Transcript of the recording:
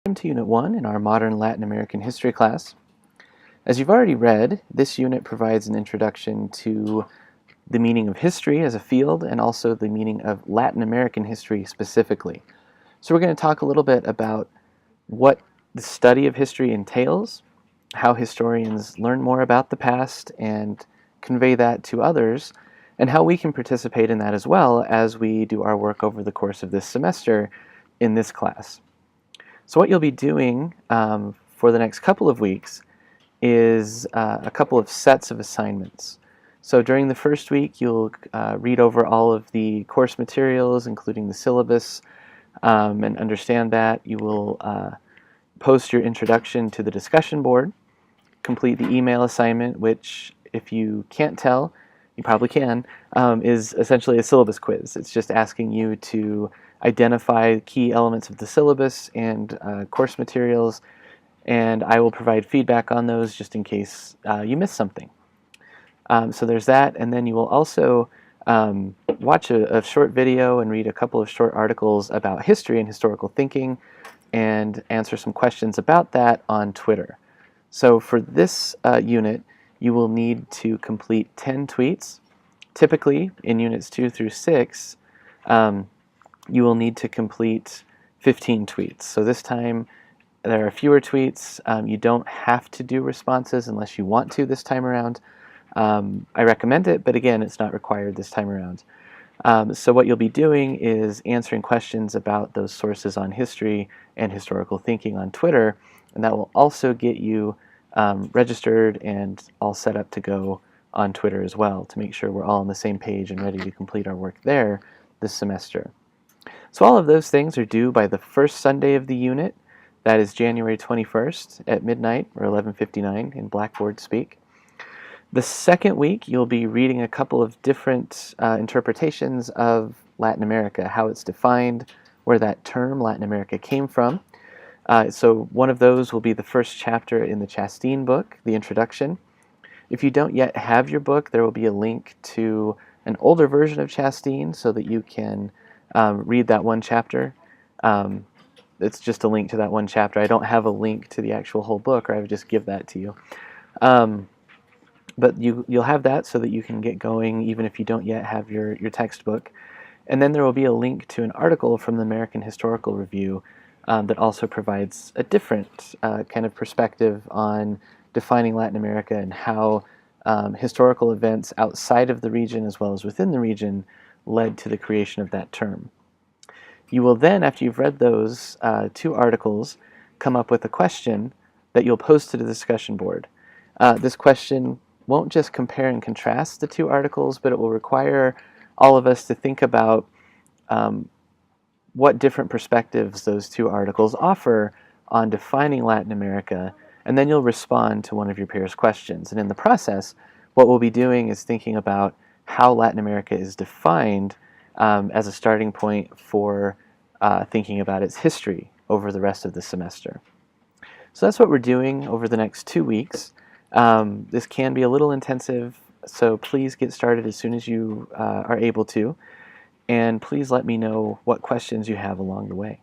Welcome to Unit 1 in our Modern Latin American History class. As you've already read, this unit provides an introduction to the meaning of history as a field and also the meaning of Latin American history specifically. So we're going to talk a little bit about what the study of history entails, how historians learn more about the past and convey that to others, and how we can participate in that as well as we do our work over the course of this semester in this class. So what you'll be doing for the next couple of weeks is a couple of sets of assignments. So during the first week, you'll read over all of the course materials, including the syllabus, and understand that. You will post your introduction to the discussion board, complete the email assignment, which, if you can't tell, you probably can, is essentially a syllabus quiz. It's just asking you to identify key elements of the syllabus and course materials, and I will provide feedback on those just in case you miss something. So there's that, and then you will also watch a short video and read a couple of short articles about history and historical thinking and answer some questions about that on Twitter. So for this unit, you will need to complete 10 tweets. Typically, in Units 2 through 6, you will need to complete 15 tweets. So this time there are fewer tweets. You don't have to do responses unless you want to this time around. I recommend it, but again, it's not required this time around. So what you'll be doing is answering questions about those sources on history and historical thinking on Twitter, and that will also get you registered and all set up to go on Twitter as well to make sure we're all on the same page and ready to complete our work there this semester. So all of those things are due by the first Sunday of the unit. That is January 21st at midnight, or 11:59 in Blackboard speak. The second week, you'll be reading a couple of different interpretations of Latin America, how it's defined, where that term Latin America came from. So one of those will be the first chapter in the Chastain book, the introduction. If you don't yet have your book, there will be a link to an older version of Chastain so that you can read that one chapter. It's just a link to that one chapter. I don't have a link to the actual whole book, or I would just give that to you. But you'll have that so that you can get going even if you don't yet have your textbook. And then there will be a link to an article from the American Historical Review that also provides a different kind of perspective on defining Latin America and how historical events outside of the region as well as within the region led to the creation of that term. You will then, after you've read those two articles, come up with a question that you'll post to the discussion board. This question won't just compare and contrast the two articles, but it will require all of us to think about what different perspectives those two articles offer on defining Latin America, and then you'll respond to one of your peers' questions. And in the process, what we'll be doing is thinking about how Latin America is defined as a starting point for thinking about its history over the rest of the semester. So that's what we're doing over the next 2 weeks. This can be a little intensive, so please get started as soon as you are able to, and please let me know what questions you have along the way.